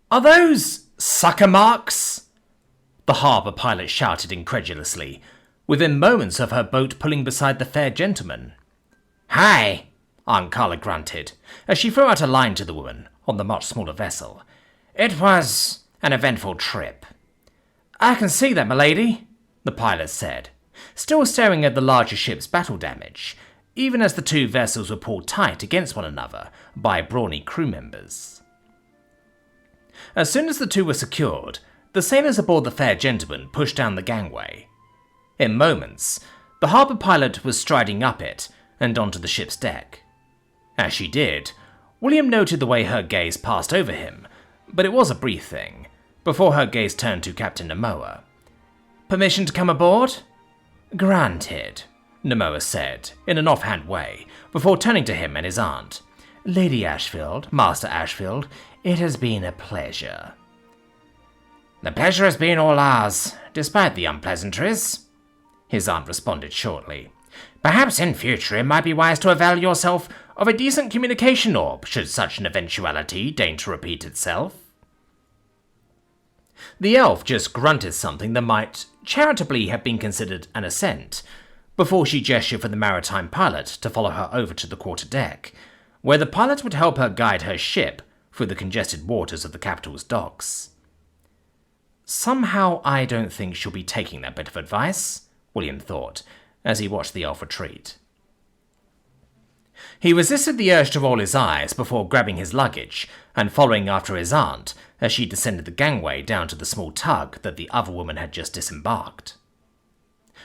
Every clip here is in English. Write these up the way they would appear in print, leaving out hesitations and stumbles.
Are those sucker marks? The harbour pilot shouted incredulously, within moments of her boat pulling beside the fair gentleman. Hi, Aunt Carla grunted, as she threw out a line to the woman on the much smaller vessel. It was an eventful trip. I can see that, m'lady, the pilot said, still staring at the larger ship's battle damage, even as the two vessels were pulled tight against one another by brawny crew members. As soon as the two were secured, the sailors aboard the fair gentleman pushed down the gangway. In moments, the harbour pilot was striding up it and onto the ship's deck. As she did, William noted the way her gaze passed over him, but it was a brief thing, before her gaze turned to Captain Namoa. Permission to come aboard? Granted, Namoa said, in an offhand way, before turning to him and his aunt. Lady Ashfield, Master Ashfield, it has been a pleasure. The pleasure has been all ours, despite the unpleasantries, his aunt responded shortly. Perhaps in future it might be wise to avail yourself of a decent communication orb, should such an eventuality deign to repeat itself. The elf just grunted something that might charitably have been considered an assent, before she gestured for the maritime pilot to follow her over to the quarter-deck, where the pilot would help her guide her ship through the congested waters of the capital's docks. Somehow I don't think she'll be taking that bit of advice, William thought, as he watched the elf retreat. He resisted the urge to roll his eyes before grabbing his luggage and following after his aunt as she descended the gangway down to the small tug that the other woman had just disembarked.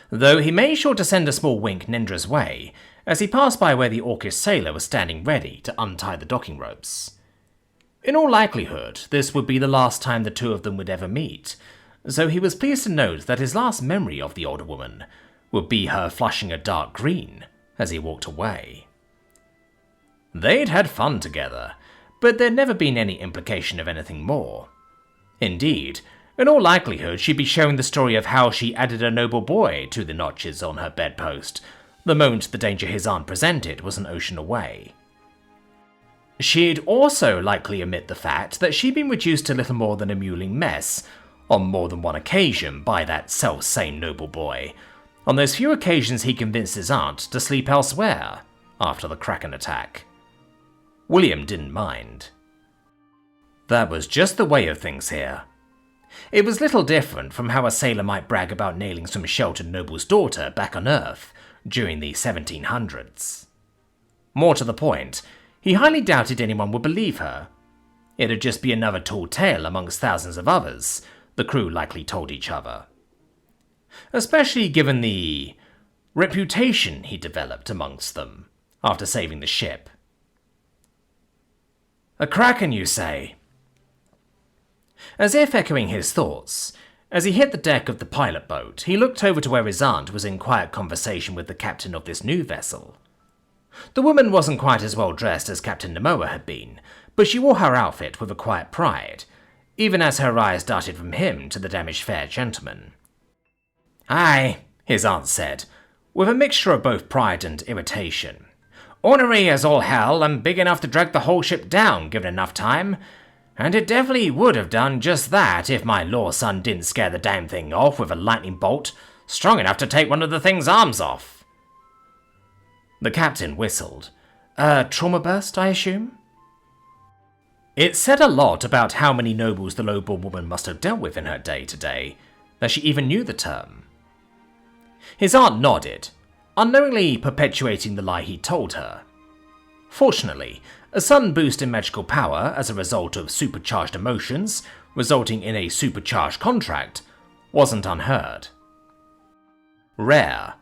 Though he made sure to send a small wink Nendra's way as he passed by where the orcish sailor was standing ready to untie the docking ropes. In all likelihood, this would be the last time the two of them would ever meet, so he was pleased to note that his last memory of the older woman would be her flushing a dark green as he walked away. They'd had fun together, but there'd never been any implication of anything more. Indeed, in all likelihood she'd be sharing the story of how she added a noble boy to the notches on her bedpost, the moment the danger his aunt presented was an ocean away. She'd also likely omit the fact that she'd been reduced to little more than a mewling mess on more than one occasion by that self-same noble boy, on those few occasions he convinced his aunt to sleep elsewhere after the Kraken attack. William didn't mind. That was just the way of things here. It was little different from how a sailor might brag about nailing some sheltered noble's daughter back on Earth during the 1700s. More to the point, he highly doubted anyone would believe her. It'd just be another tall tale amongst thousands of others, the crew likely told each other. Especially given the reputation he developed amongst them after saving the ship. A kraken, you say? As if echoing his thoughts, as he hit the deck of the pilot boat, he looked over to where his aunt was in quiet conversation with the captain of this new vessel. The woman wasn't quite as well dressed as Captain Namoa had been, but she wore her outfit with a quiet pride, even as her eyes darted from him to the damaged fair gentleman. Aye, his aunt said, with a mixture of both pride and irritation. Ornery as all hell and big enough to drag the whole ship down given enough time, and it definitely would have done just that if my law son didn't scare the damn thing off with a lightning bolt strong enough to take one of the thing's arms off. The captain whistled. Trauma burst, I assume? It said a lot about how many nobles the lowborn woman must have dealt with in her day-to-day, that she even knew the term. His aunt nodded, unknowingly perpetuating the lie he told her. Fortunately, a sudden boost in magical power as a result of supercharged emotions, resulting in a supercharged contract, wasn't unheard. Rare,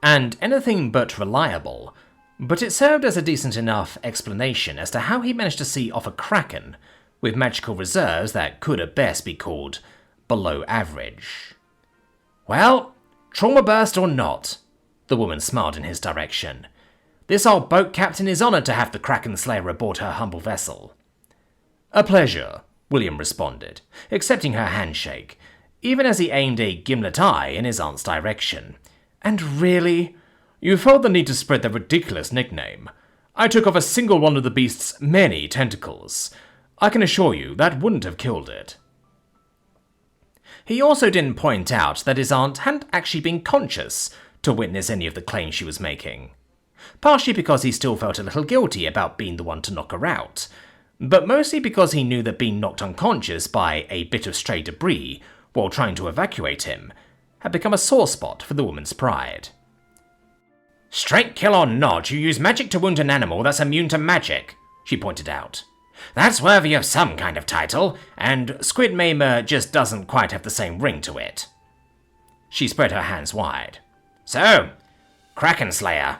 and anything but reliable, but it served as a decent enough explanation as to how he managed to see off a kraken with magical reserves that could at best be called below average. Well, trauma burst or not, the woman smiled in his direction. This old boat captain is honoured to have the Kraken Slayer aboard her humble vessel. A pleasure, William responded, accepting her handshake, even as he aimed a gimlet eye in his aunt's direction. And really? You felt the need to spread that ridiculous nickname. I took off a single one of the beast's many tentacles. I can assure you that wouldn't have killed it. He also didn't point out that his aunt hadn't actually been conscious to witness any of the claims she was making, partially because he still felt a little guilty about being the one to knock her out, but mostly because he knew that being knocked unconscious by a bit of stray debris while trying to evacuate him had become a sore spot for the woman's pride. "Straight kill or not, you use magic to wound an animal that's immune to magic," she pointed out. "That's worthy of some kind of title, and Squid Maimer just doesn't quite have the same ring to it." She spread her hands wide. "So, Kraken Slayer."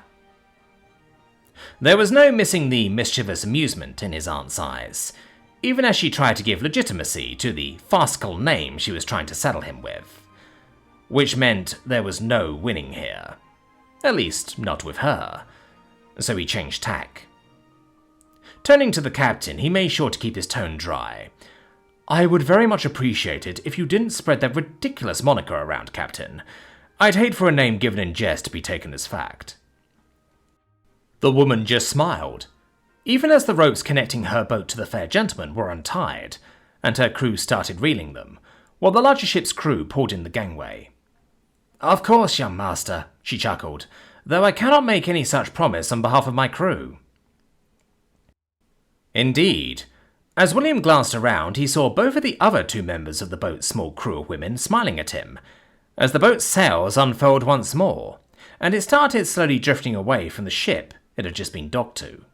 There was no missing the mischievous amusement in his aunt's eyes, even as she tried to give legitimacy to the farcical name she was trying to saddle him with, which meant there was no winning here. At least, not with her. So he changed tack. Turning to the captain, he made sure to keep his tone dry. "I would very much appreciate it if you didn't spread that ridiculous moniker around, Captain. I'd hate for a name given in jest to be taken as fact." The woman just smiled, even as the ropes connecting her boat to the fair gentleman were untied, and her crew started reeling them, while the larger ship's crew pulled in the gangway. "Of course, young master," she chuckled, "though I cannot make any such promise on behalf of my crew." Indeed. As William glanced around, he saw both of the other two members of the boat's small crew of women smiling at him, as the boat's sails unfurled once more, and it started slowly drifting away from the ship it had just been docked to.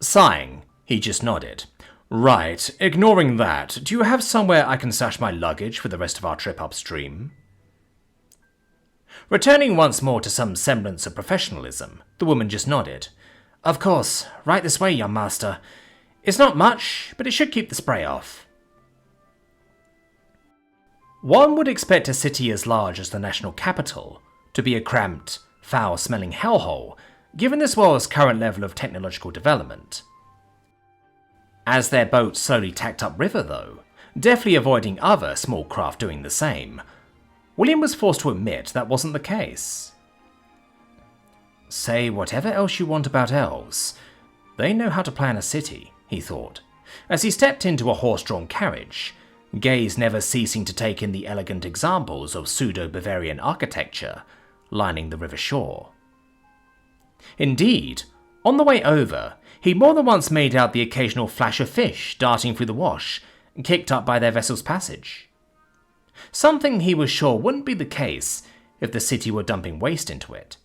Sighing, he just nodded. "Right, ignoring that, do you have somewhere I can stash my luggage for the rest of our trip upstream?" Returning once more to some semblance of professionalism, the woman just nodded. "Of course, right this way, young master. It's not much, but it should keep the spray off." One would expect a city as large as the national capital to be a cramped, foul-smelling hellhole, given this world's current level of technological development. As their boat slowly tacked upriver, though, deftly avoiding other small craft doing the same, William was forced to admit that wasn't the case. Say whatever else you want about elves, they know how to plan a city, he thought, as he stepped into a horse-drawn carriage, gaze never ceasing to take in the elegant examples of pseudo-Bavarian architecture lining the river shore. Indeed, on the way over, he more than once made out the occasional flash of fish darting through the wash, kicked up by their vessel's passage. Something he was sure wouldn't be the case if the city were dumping waste into it.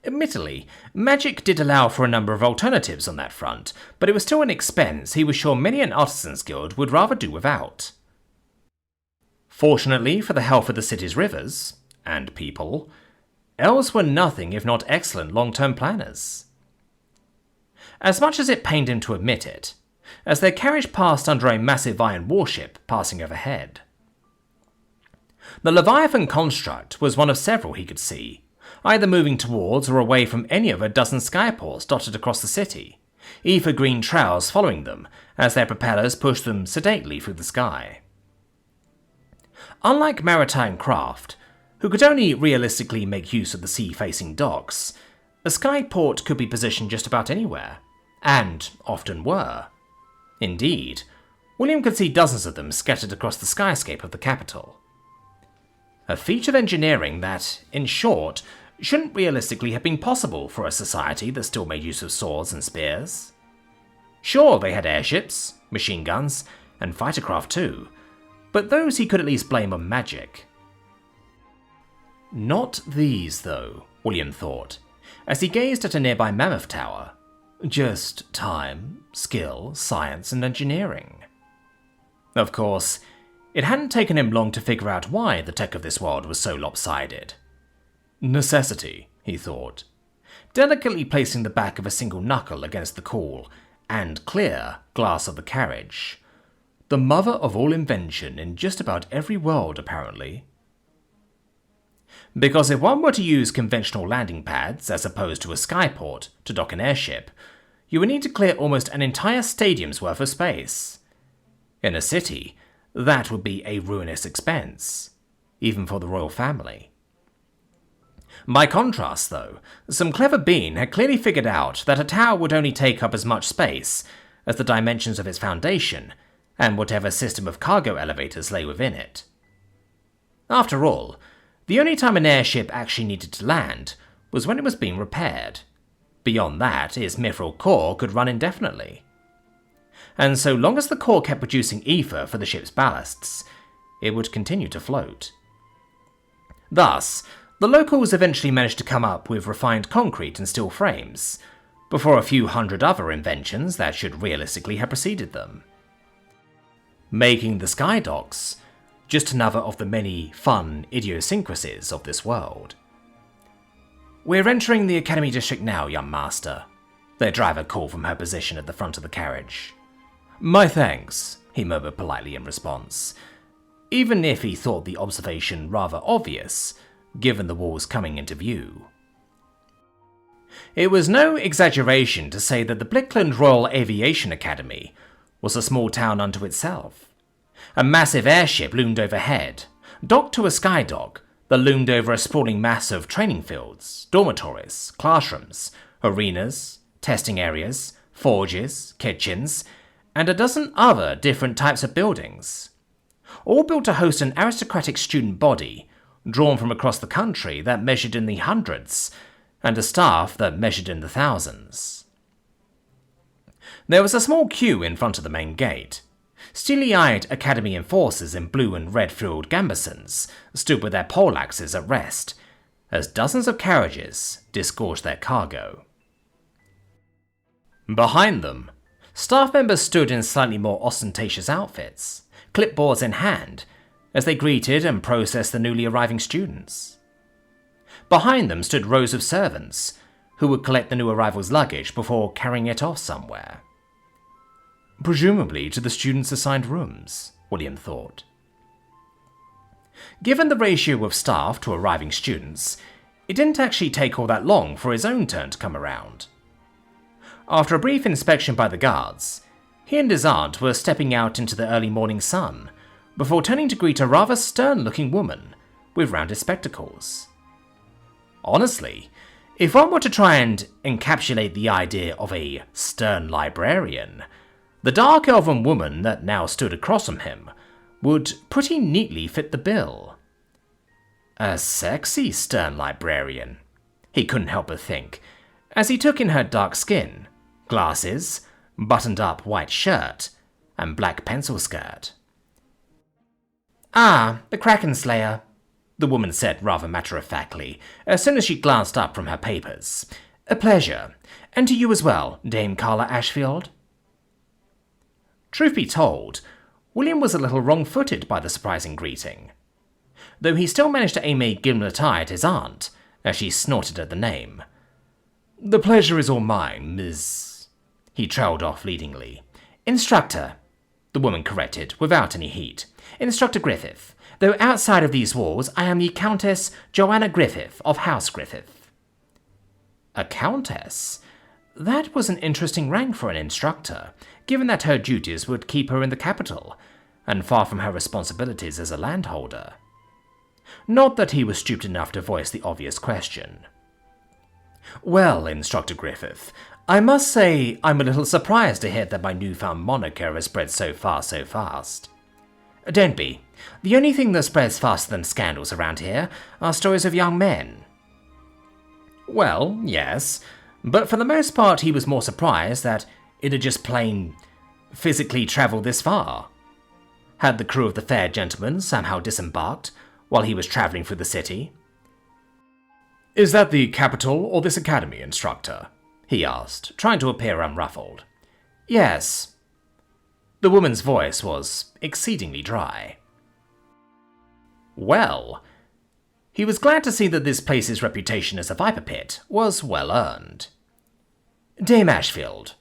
Admittedly, magic did allow for a number of alternatives on that front, but it was still an expense he was sure many an artisan's guild would rather do without. Fortunately for the health of the city's rivers, and people, elves were nothing if not excellent long-term planners. As much as it pained him to admit it, as their carriage passed under a massive iron warship passing overhead. The Leviathan construct was one of several he could see, either moving towards or away from any of a dozen skyports dotted across the city, ether green trails following them as their propellers pushed them sedately through the sky. Unlike maritime craft, who could only realistically make use of the sea-facing docks, a skyport could be positioned just about anywhere, and often were. Indeed, William could see dozens of them scattered across the skyscape of the capital. A feat of engineering that, in short, shouldn't realistically have been possible for a society that still made use of swords and spears. Sure, they had airships, machine guns, and fighter craft too, but those he could at least blame on magic. Not these, though, William thought, as he gazed at a nearby mammoth tower. Just time, skill, science, and engineering. Of course, it hadn't taken him long to figure out why the tech of this world was so lopsided. Necessity, he thought, delicately placing the back of a single knuckle against the cool and clear glass of the carriage. The mother of all invention in just about every world, apparently. Because if one were to use conventional landing pads as opposed to a skyport to dock an airship, you would need to clear almost an entire stadium's worth of space. In a city, that would be a ruinous expense, even for the royal family. By contrast, though, some clever bean had clearly figured out that a tower would only take up as much space as the dimensions of its foundation and whatever system of cargo elevators lay within it. After all, the only time an airship actually needed to land was when it was being repaired. Beyond that, its mithril core could run indefinitely. And so long as the core kept producing ether for the ship's ballasts, it would continue to float. Thus, the locals eventually managed to come up with refined concrete and steel frames, before a few hundred other inventions that should realistically have preceded them. Making the sky docks just another of the many fun idiosyncrasies of this world. "We're entering the Academy District now, young master," their driver called from her position at the front of the carriage. "My thanks," he murmured politely in response, even if he thought the observation rather obvious, given the walls coming into view. It was no exaggeration to say that the Blickland Royal Aviation Academy was a small town unto itself. A massive airship loomed overhead, docked to a skydock that loomed over a sprawling mass of training fields, dormitories, classrooms, arenas, testing areas, forges, kitchens, and a dozen other different types of buildings, all built to host an aristocratic student body drawn from across the country that measured in the hundreds, and a staff that measured in the thousands. There was a small queue in front of the main gate. Steely-eyed Academy enforcers in blue and red-frilled gambesons stood with their poleaxes at rest, as dozens of carriages disgorged their cargo. Behind them, staff members stood in slightly more ostentatious outfits, clipboards in hand, as they greeted and processed the newly arriving students. Behind them stood rows of servants, who would collect the new arrivals' luggage before carrying it off somewhere. Presumably to the students' assigned rooms, William thought. Given the ratio of staff to arriving students, it didn't actually take all that long for his own turn to come around. After a brief inspection by the guards, he and his aunt were stepping out into the early morning sun, before turning to greet a rather stern-looking woman with rounded spectacles. Honestly, if one were to try and encapsulate the idea of a stern librarian, the dark elven woman that now stood across from him would pretty neatly fit the bill. A sexy stern librarian, he couldn't help but think, as he took in her dark skin, glasses, buttoned-up white shirt, and black pencil skirt. "Ah, the Kraken Slayer," the woman said rather matter-of-factly, as soon as she glanced up from her papers. "A pleasure, and to you as well, Dame Carla Ashfield." Truth be told, William was a little wrong-footed by the surprising greeting, though he still managed to aim a gimlet eye at his aunt as she snorted at the name. "The pleasure is all mine, Ms." He trailed off leadingly. "Instructor," the woman corrected, without any heat. "Instructor Griffith, though outside of these walls I am the Countess Joanna Griffith of House Griffith." A countess? That was an interesting rank for an instructor, given that her duties would keep her in the capital, and far from her responsibilities as a landholder. Not that he was stupid enough to voice the obvious question. "Well, Instructor Griffith, I must say I'm a little surprised to hear that my newfound moniker has spread so far so fast." "Don't be. The only thing that spreads faster than scandals around here are stories of young men." Well, yes, but for the most part he was more surprised that it had just plain physically travelled this far. Had the crew of the fair gentleman somehow disembarked while he was travelling through the city? "Is that the capital or this academy, Instructor?" he asked, trying to appear unruffled. "Yes." The woman's voice was exceedingly dry. Well, he was glad to see that this place's reputation as a viper pit was well earned. "Dame Ashfield."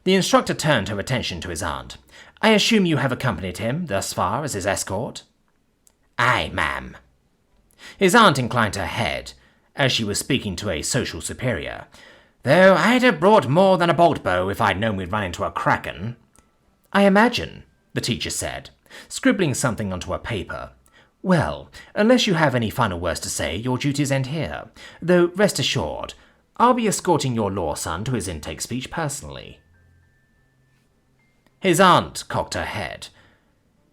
The instructor turned her attention to his aunt. "I assume you have accompanied him thus far as his escort?" "Aye, ma'am." His aunt inclined her head, as she was speaking to a social superior. "Though I'd have brought more than a bolt bow if I'd known we'd run into a kraken." "I imagine," the teacher said, scribbling something onto a paper. "Well, unless you have any final words to say, your duties end here. Though, rest assured, I'll be escorting your law son to his intake speech personally." His aunt cocked her head.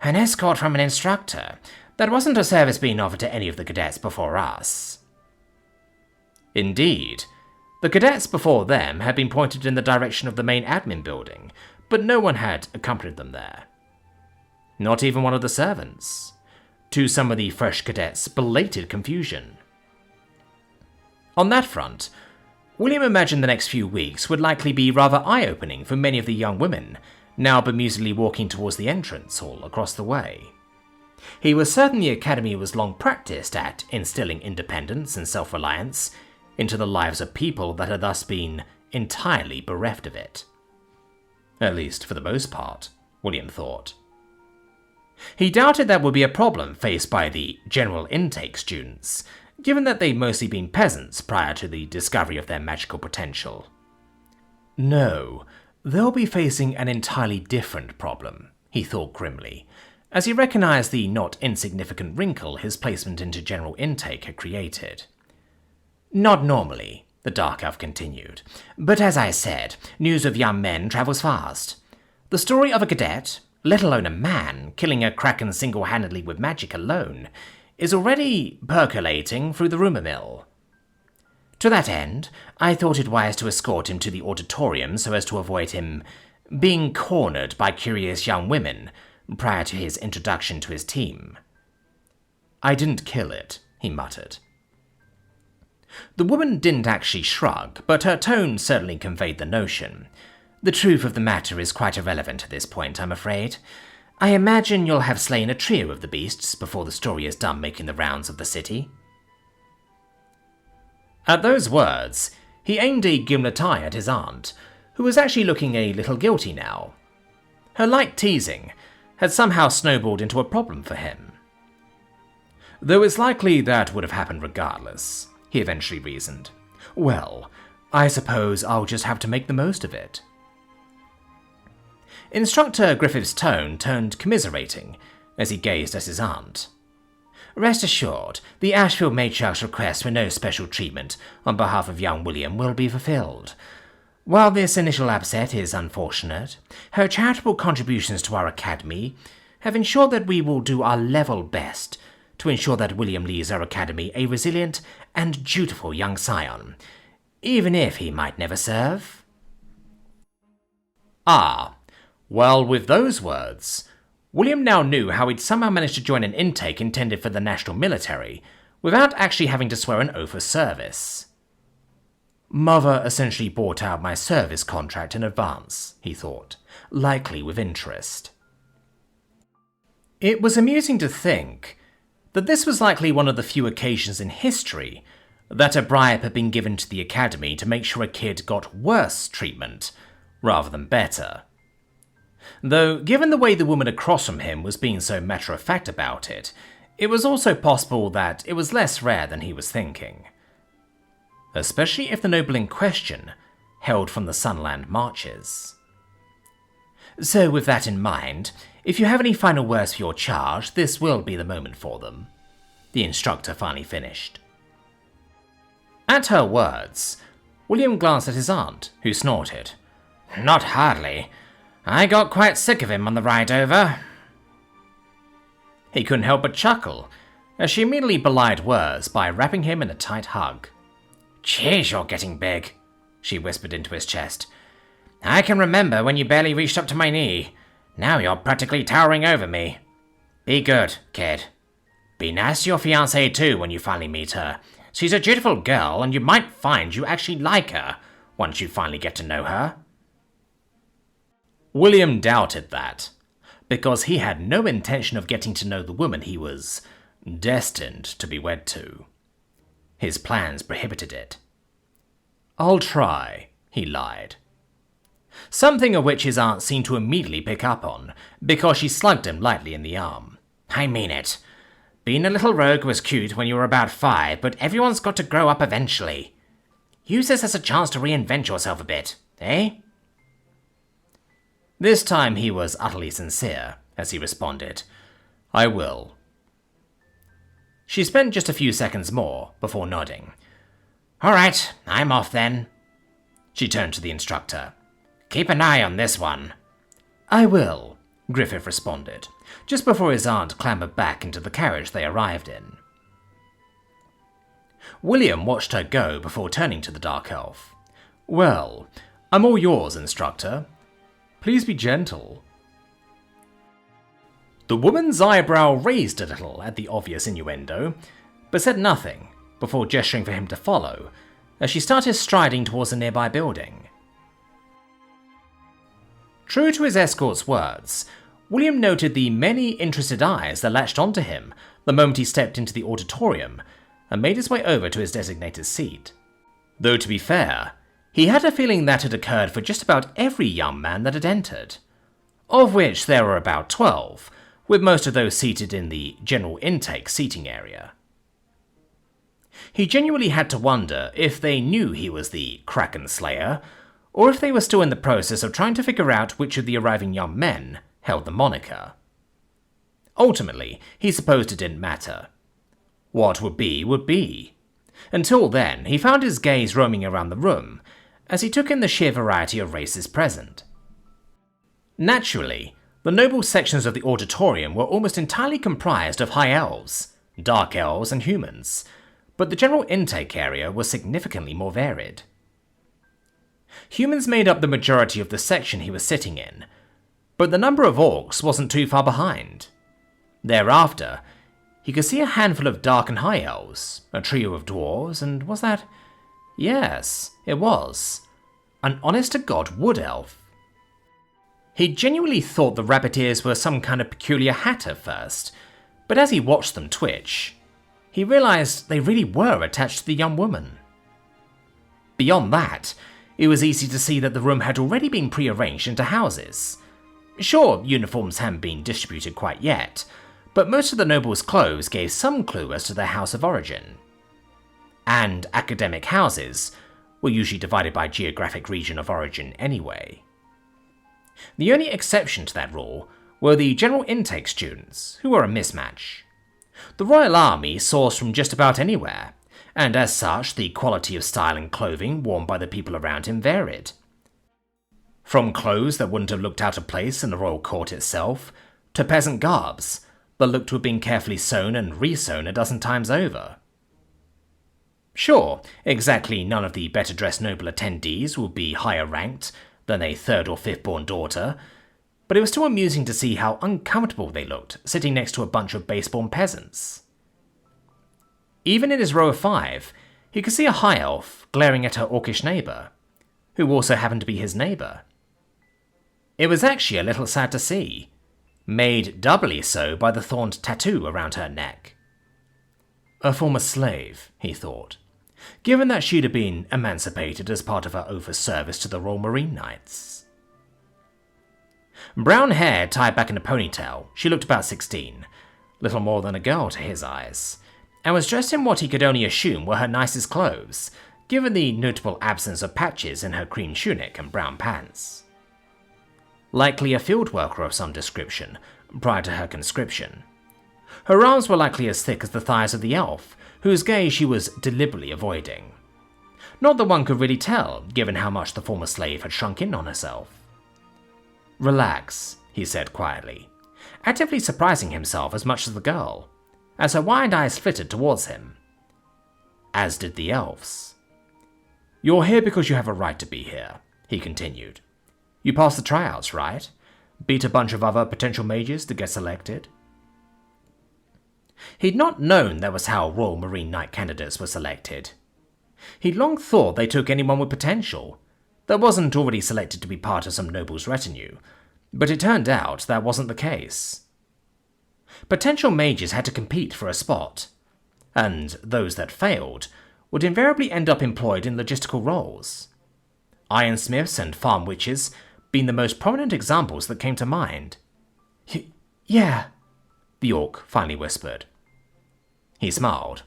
An escort from an instructor. That wasn't a service being offered to any of the cadets before us. Indeed. The cadets before them had been pointed in the direction of the main admin building, but no one had accompanied them there. Not even one of the servants. To some of the fresh cadets' belated confusion. On that front, William imagined the next few weeks would likely be rather eye-opening for many of the young women, now bemusedly walking towards the entrance hall across the way. He was certain the Academy was long practiced at instilling independence and self-reliance into the lives of people that had thus been entirely bereft of it. At least for the most part, William thought. He doubted that would be a problem faced by the general intake students, given that they'd mostly been peasants prior to the discovery of their magical potential. No, they'll be facing an entirely different problem, he thought grimly, as he recognized the not insignificant wrinkle his placement into general intake had created. Not normally, the Dark Elf continued, but as I said, news of young men travels fast. The story of a cadet, let alone a man, killing a kraken single-handedly with magic alone, is already percolating through the rumour mill. To that end, I thought it wise to escort him to the auditorium so as to avoid him being cornered by curious young women prior to his introduction to his team. I didn't kill it, he muttered. The woman didn't actually shrug, but her tone certainly conveyed the notion. The truth of the matter is quite irrelevant at this point, I'm afraid. I imagine you'll have slain a trio of the beasts before the story is done making the rounds of the city. At those words, he aimed a gimlet eye at his aunt, who was actually looking a little guilty now. Her light teasing had somehow snowballed into a problem for him. Though it's likely that would have happened regardless, he eventually reasoned. Well, I suppose I'll just have to make the most of it. Instructor Griffith's tone turned commiserating as he gazed at his aunt. Rest assured, the Ashfield matriarch's request for no special treatment on behalf of young William will be fulfilled. While this initial upset is unfortunate, her charitable contributions to our academy have ensured that we will do our level best to ensure that William leaves our academy a resilient and dutiful young scion, even if he might never serve. Ah, well, with those words, William now knew how he'd somehow managed to join an intake intended for the national military without actually having to swear an oath of service. Mother essentially bought out my service contract in advance, he thought, likely with interest. It was amusing to think that this was likely one of the few occasions in history that a bribe had been given to the academy to make sure a kid got worse treatment rather than better. Though, given the way the woman across from him was being so matter-of-fact about it, it was also possible that it was less rare than he was thinking. Especially if the noble in question hailed from the Sunland Marches. So with that in mind, if you have any final words for your charge, this will be the moment for them, the instructor finally finished. At her words, William glanced at his aunt, who snorted. Not hardly. I got quite sick of him on the ride over. He couldn't help but chuckle, as she immediately belied words by wrapping him in a tight hug. Jeez, you're getting big, she whispered into his chest. I can remember when you barely reached up to my knee. Now you're practically towering over me. Be good, kid. Be nice to your fiancée too when you finally meet her. She's a dutiful girl, and you might find you actually like her once you finally get to know her. William doubted that, because he had no intention of getting to know the woman he was destined to be wed to. His plans prohibited it. I'll try, he lied. Something of which his aunt seemed to immediately pick up on, because she slugged him lightly in the arm. I mean it. Being a little rogue was cute when you were about 5, but everyone's got to grow up eventually. Use this as a chance to reinvent yourself a bit, eh? This time he was utterly sincere, as he responded, I will. She spent just a few seconds more before nodding. All right, I'm off then. She turned to the instructor. Keep an eye on this one. "I will," Griffith responded, just before his aunt clambered back into the carriage they arrived in. William watched her go before turning to the dark elf. "Well, I'm all yours, instructor. Please be gentle." The woman's eyebrow raised a little at the obvious innuendo, but said nothing before gesturing for him to follow as she started striding towards a nearby building. True to his escort's words, William noted the many interested eyes that latched onto him the moment he stepped into the auditorium and made his way over to his designated seat. Though to be fair, he had a feeling that had occurred for just about every young man that had entered, of which there were about 12, with most of those seated in the general intake seating area. He genuinely had to wonder if they knew he was the Kraken Slayer, or if they were still in the process of trying to figure out which of the arriving young men held the moniker. Ultimately, he supposed it didn't matter. What would be would be. Until then, he found his gaze roaming around the room as he took in the sheer variety of races present. Naturally, the noble sections of the auditorium were almost entirely comprised of high elves, dark elves, and humans, but the general intake area was significantly more varied. Humans made up the majority of the section he was sitting in, but the number of orcs wasn't too far behind. Thereafter, he could see a handful of dark and high elves, a trio of dwarves, and was that? Yes, it was. An honest-to-God wood elf. He genuinely thought the rabbit ears were some kind of peculiar hat at first, but as he watched them twitch, he realised they really were attached to the young woman. Beyond that, it was easy to see that the room had already been prearranged into houses. Sure, uniforms hadn't been distributed quite yet, but most of the nobles' clothes gave some clue as to their house of origin. And academic houses were usually divided by geographic region of origin anyway. The only exception to that rule were the general intake students, who were a mismatch. The Royal Army sourced from just about anywhere, and as such the quality of style and clothing worn by the people around him varied. From clothes that wouldn't have looked out of place in the royal court itself, to peasant garbs that looked to have been carefully sewn and re-sewn a dozen times over. Sure, exactly none of the better-dressed noble attendees would be higher ranked than a third or fifth-born daughter, but it was still amusing to see how uncomfortable they looked sitting next to a bunch of base-born peasants. Even in his row of 5, he could see a high elf glaring at her orcish neighbour, who also happened to be his neighbour. It was actually a little sad to see, made doubly so by the thorned tattoo around her neck. A former slave, he thought, given that she'd have been emancipated as part of her oath of service to the Royal Marine Knights. Brown hair tied back in a ponytail, she looked about 16, little more than a girl to his eyes, and was dressed in what he could only assume were her nicest clothes, given the notable absence of patches in her cream tunic and brown pants. Likely a field worker of some description, prior to her conscription. Her arms were likely as thick as the thighs of the elf, whose gaze she was deliberately avoiding. Not that one could really tell, given how much the former slave had shrunk in on herself. "Relax," he said quietly, actively surprising himself as much as the girl, as her wide eyes flitted towards him. As did the elves. "You're here because you have a right to be here," he continued. "You passed the tryouts, right? Beat a bunch of other potential mages to get selected?" He'd not known that was how Royal Marine Knight candidates were selected. He'd long thought they took anyone with potential that wasn't already selected to be part of some noble's retinue, but it turned out that wasn't the case. Potential mages had to compete for a spot, and those that failed would invariably end up employed in logistical roles. Ironsmiths and farm witches being the most prominent examples that came to mind. Yeah, the orc finally whispered. He smiled.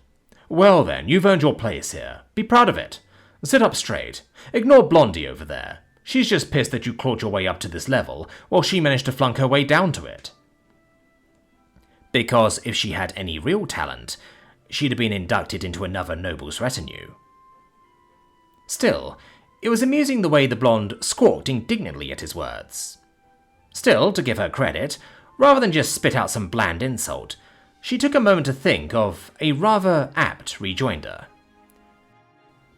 "Well then, you've earned your place here. Be proud of it. Sit up straight. Ignore Blondie over there. She's just pissed that you clawed your way up to this level, while she managed to flunk her way down to it. Because if she had any real talent, she'd have been inducted into another noble's retinue." Still, it was amusing the way the blonde squawked indignantly at his words. Still, to give her credit, rather than just spit out some bland insult, she took a moment to think of a rather apt rejoinder.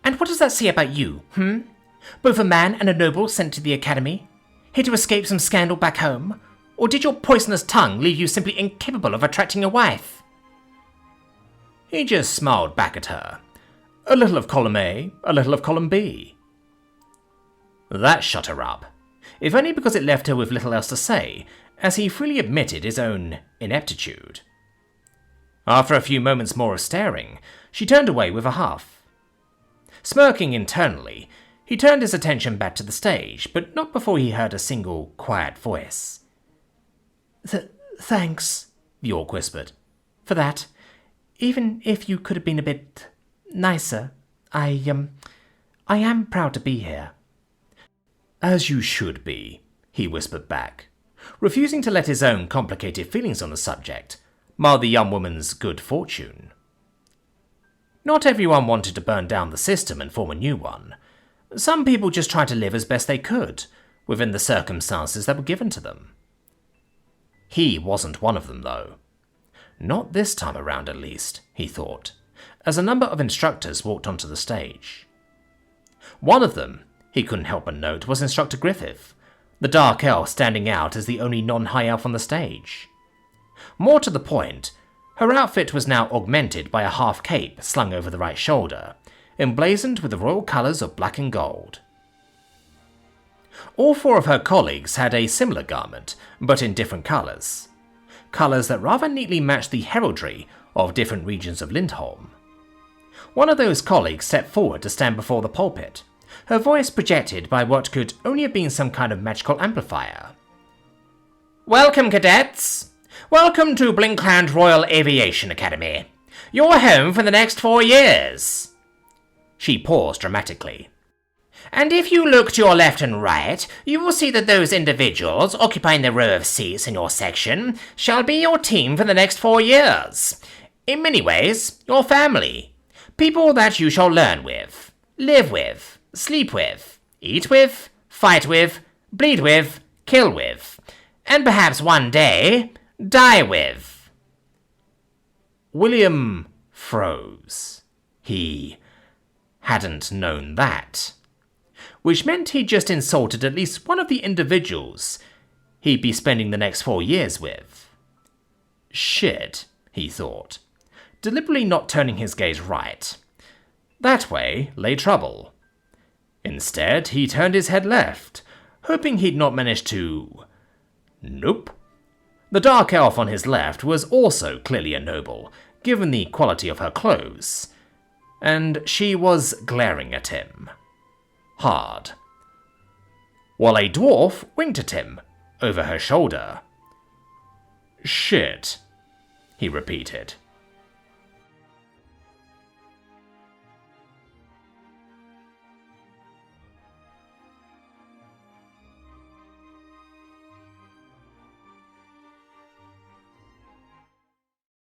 "And what does that say about you, Both a man and a noble sent to the academy? Here to escape some scandal back home? Or did your poisonous tongue leave you simply incapable of attracting a wife?" He just smiled back at her. A little of column A, a little of column B. That shut her up, if only because it left her with little else to say, as he freely admitted his own ineptitude. After a few moments more of staring, she turned away with a huff. Smirking internally, he turned his attention back to the stage, but not before he heard a single, quiet voice. Thanks, the orc whispered, "for that. Even if you could have been a bit nicer, I am proud to be here." "As you should be," he whispered back, refusing to let his own complicated feelings on the subject mar the young woman's good fortune. Not everyone wanted to burn down the system and form a new one. Some people just tried to live as best they could, within the circumstances that were given to them. He wasn't one of them, though. Not this time around, at least, he thought, as a number of instructors walked onto the stage. One of them, he couldn't help but note, was Instructor Griffith, the dark elf standing out as the only non-high elf on the stage. More to the point, her outfit was now augmented by a half cape slung over the right shoulder, emblazoned with the royal colours of black and gold. All four of her colleagues had a similar garment, but in different colours. Colours that rather neatly matched the heraldry of different regions of Lindholm. One of those colleagues stepped forward to stand before the pulpit, her voice projected by what could only have been some kind of magical amplifier. "Welcome, cadets! Welcome to Blinkland Royal Aviation Academy. Your home for the next 4 years." She paused dramatically. "And if you look to your left and right, you will see that those individuals occupying the row of seats in your section shall be your team for the next 4 years. In many ways, your family. People that you shall learn with, live with, sleep with, eat with, fight with, bleed with, kill with, and perhaps one day, die with." William froze. He hadn't known that. Which meant he'd just insulted at least one of the individuals he'd be spending the next 4 years with. Shit, he thought, deliberately not turning his gaze right. That way lay trouble. Instead, he turned his head left, hoping he'd not managed to... Nope. The dark elf on his left was also clearly a noble, given the quality of her clothes, and she was glaring at him. Hard. While a dwarf winked at him, over her shoulder. "Shit," he repeated.